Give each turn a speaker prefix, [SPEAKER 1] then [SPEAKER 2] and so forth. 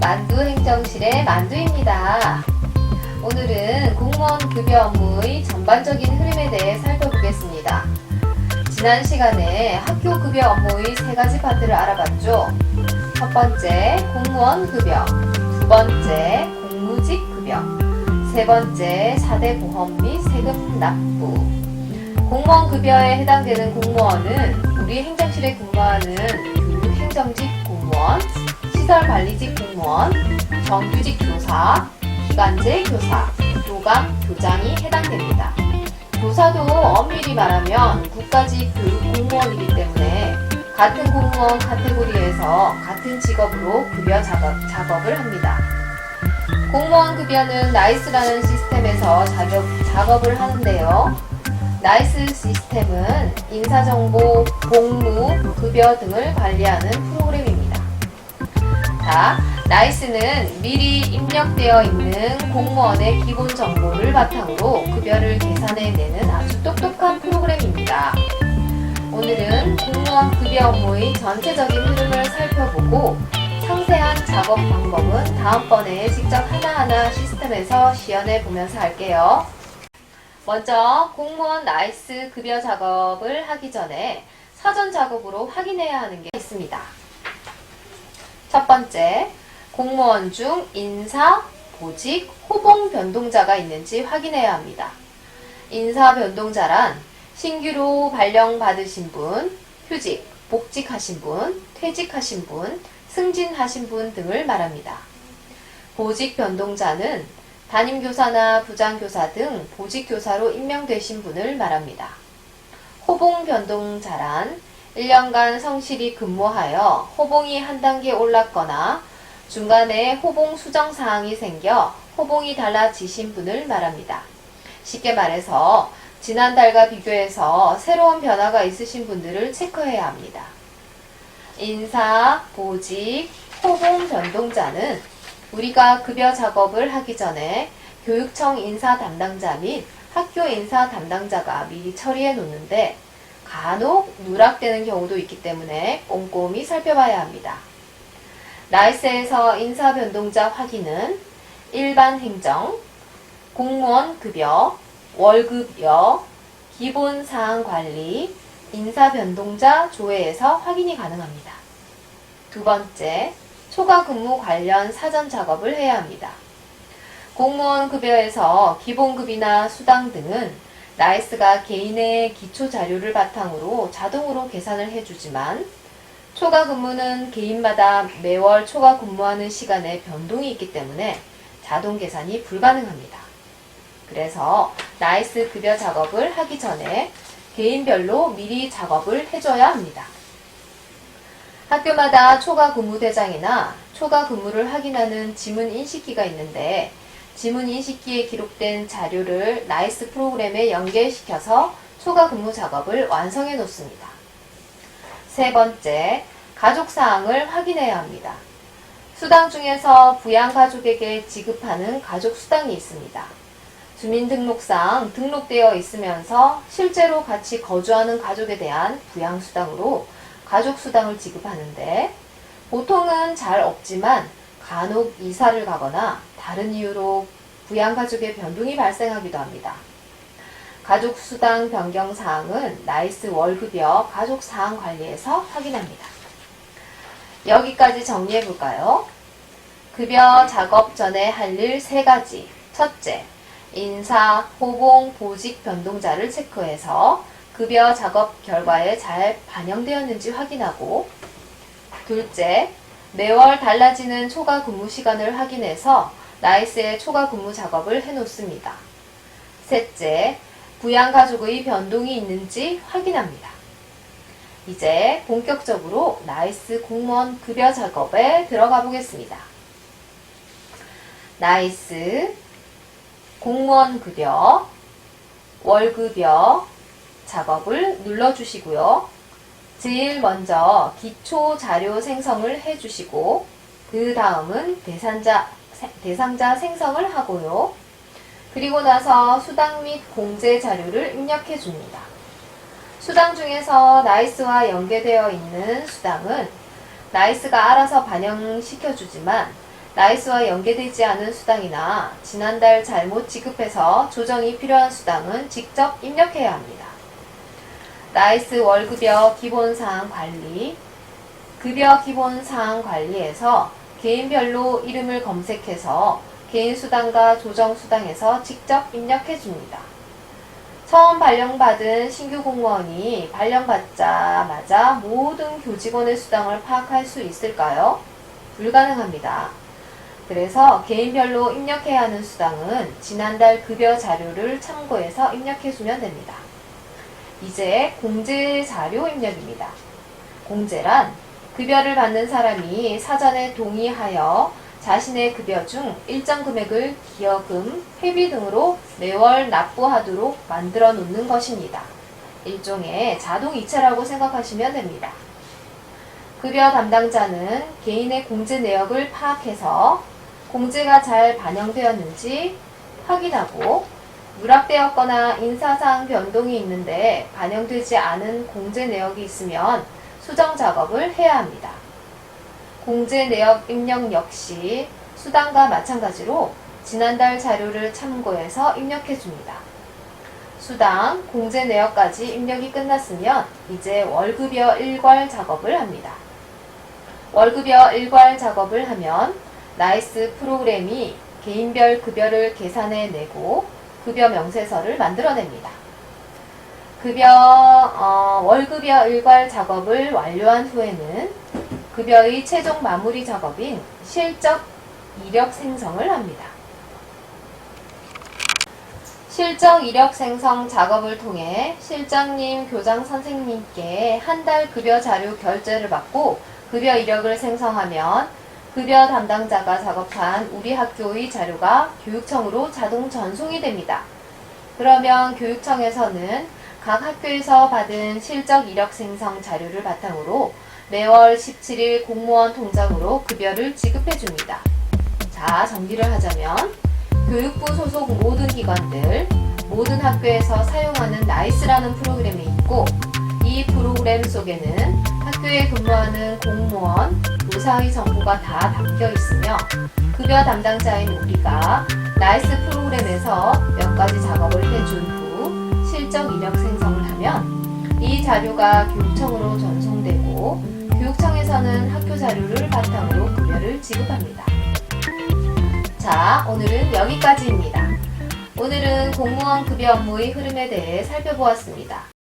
[SPEAKER 1] 만두 행정실의 만두입니다. 오늘은 공무원 급여 업무의 전반적인 흐름에 대해 살펴보겠습니다. 지난 시간에 학교 급여 업무의 세 가지 파트를 알아봤죠. 첫 번째, 공무원 급여, 두 번째, 공무직 급여, 세 번째, 4대 보험 및 세금 납부. 공무원 급여에 해당되는 공무원은 우리 행정실에 근무하는 교육행정직 공무원, 시설관리직 공무원, 정규직 교사, 기간제 교사, 교감, 교장이 해당됩니다. 교사도 엄밀히 말하면 국가직 교육 공무원이기 때문에 같은 공무원 카테고리에서 같은 직업으로 급여 작업을 합니다. 공무원 급여는 나이스라는 시스템에서 작업을 하는데요. 나이스 시스템은 인사정보, 복무, 급여 등을 관리하는 프로그램입니다. 자, 나이스는 미리 입력되어 있는 공무원의 기본 정보를 바탕으로 급여를 계산해내는 아주 똑똑한 프로그램입니다. 오늘은 공무원 급여 업무의 전체적인 흐름을 살펴보고 상세한 작업 방법은 다음번에 직접 하나하나 시스템에서 시연해 보면서 할게요. 먼저 공무원 나이스 급여 작업을 하기 전에 사전 작업으로 확인해야 하는 게 있습니다. 첫 번째, 공무원 중 인사, 보직, 호봉 변동자가 있는지 확인해야 합니다. 인사 변동자란 신규로 발령받으신 분, 휴직, 복직하신 분, 퇴직하신 분, 승진하신 분 등을 말합니다. 보직 변동자는 담임교사나 부장교사 등 보직교사로 임명되신 분을 말합니다. 호봉 변동자란 1년간 성실히 근무하여 호봉이 한 단계 올랐거나 중간에 호봉 수정 사항이 생겨 호봉이 달라지신 분을 말합니다. 쉽게 말해서 지난달과 비교해서 새로운 변화가 있으신 분들을 체크해야 합니다. 인사, 보직, 호봉 변동자는 우리가 급여 작업을 하기 전에 교육청 인사 담당자 및 학교 인사 담당자가 미리 처리해 놓는데 간혹 누락되는 경우도 있기 때문에 꼼꼼히 살펴봐야 합니다. 나이스에서 인사 변동자 확인은 일반 행정, 공무원 급여, 월급여, 기본 사항 관리, 인사 변동자 조회에서 확인이 가능합니다. 두 번째, 초과 근무 관련 사전 작업을 해야 합니다. 공무원 급여에서 기본급이나 수당 등은 나이스가 개인의 기초 자료를 바탕으로 자동으로 계산을 해주지만 초과 근무는 개인마다 매월 초과 근무하는 시간에 변동이 있기 때문에 자동 계산이 불가능합니다. 그래서 나이스 급여 작업을 하기 전에 개인별로 미리 작업을 해줘야 합니다. 학교마다 초과 근무 대장이나 초과 근무를 확인하는 지문 인식기가 있는데 지문 인식기에 기록된 자료를 나이스 프로그램에 연결시켜서 초과 근무 작업을 완성해 놓습니다. 세 번째, 가족 사항을 확인해야 합니다. 수당 중에서 부양가족에게 지급하는 가족 수당이 있습니다. 주민등록상 등록되어 있으면서 실제로 같이 거주하는 가족에 대한 부양수당으로 가족수당을 지급하는데 보통은 잘 없지만 간혹 이사를 가거나 다른 이유로 부양가족의 변동이 발생하기도 합니다. 가족수당 변경 사항은 나이스 월급여 가족사항 관리에서 확인합니다. 여기까지 정리해 볼까요? 급여 작업 전에 할 일 세 가지. 첫째, 인사, 호봉, 보직 변동자를 체크해서 급여 작업 결과에 잘 반영되었는지 확인하고 둘째, 매월 달라지는 초과 근무 시간을 확인해서 나이스의 초과 근무 작업을 해놓습니다. 셋째, 부양가족의 변동이 있는지 확인합니다. 이제 본격적으로 나이스 공무원 급여 작업에 들어가 보겠습니다. 나이스 공무원 급여, 월급여 작업을 눌러주시고요. 제일 먼저 기초 자료 생성을 해주시고 그 다음은 대상자 생성을 하고요. 그리고 나서 수당 및 공제 자료를 입력해 줍니다. 수당 중에서 나이스와 연계되어 있는 수당은 나이스가 알아서 반영시켜주지만 나이스와 연계되지 않은 수당이나 지난달 잘못 지급해서 조정이 필요한 수당은 직접 입력해야 합니다. 나이스 월급여 기본사항 관리, 급여 기본사항 관리에서 개인별로 이름을 검색해서 개인수당과 조정수당에서 직접 입력해줍니다. 처음 발령받은 신규 공무원이 발령받자마자 모든 교직원의 수당을 파악할 수 있을까요? 불가능합니다. 그래서 개인별로 입력해야 하는 수당은 지난달 급여 자료를 참고해서 입력해주면 됩니다. 이제 공제 자료 입력입니다. 공제란 급여를 받는 사람이 사전에 동의하여 자신의 급여 중 일정 금액을 기여금, 회비 등으로 매월 납부하도록 만들어 놓는 것입니다. 일종의 자동이체라고 생각하시면 됩니다. 급여 담당자는 개인의 공제 내역을 파악해서 공제가 잘 반영되었는지 확인하고 누락되었거나 인사사항 변동이 있는데 반영되지 않은 공제 내역이 있으면 수정 작업을 해야 합니다. 공제 내역 입력 역시 수당과 마찬가지로 지난달 자료를 참고해서 입력해줍니다. 수당, 공제 내역까지 입력이 끝났으면 이제 월급여 일괄 작업을 합니다. 월급여 일괄 작업을 하면 나이스 프로그램이 개인별 급여를 계산해내고 급여 명세서를 만들어냅니다. 월급여 일괄 작업을 완료한 후에는 급여의 최종 마무리 작업인 실적 이력 생성을 합니다. 실적 이력 생성 작업을 통해 실장님, 교장 선생님께 한 달 급여 자료 결제를 받고 급여 이력을 생성하면 급여 담당자가 작업한 우리 학교의 자료가 교육청으로 자동 전송이 됩니다. 그러면 교육청에서는 각 학교에서 받은 실적 이력 생성 자료를 바탕으로 매월 17일 공무원 통장으로 급여를 지급해 줍니다. 자, 정리를 하자면 교육부 소속 모든 기관들, 모든 학교에서 사용하는 나이스라는 프로그램이 있고 이 프로그램 속에는 학교에 근무하는 공무원, 교사의 정보가 다 담겨 있으며 급여 담당자인 우리가 나이스 프로그램에서 몇 가지 작업을 해준 후 실적 이력 생성을 하면 이 자료가 교육청으로 전송되고 교육청에서는 학교 자료를 바탕으로 급여를 지급합니다. 자, 오늘은 여기까지입니다. 오늘은 공무원 급여 업무의 흐름에 대해 살펴보았습니다.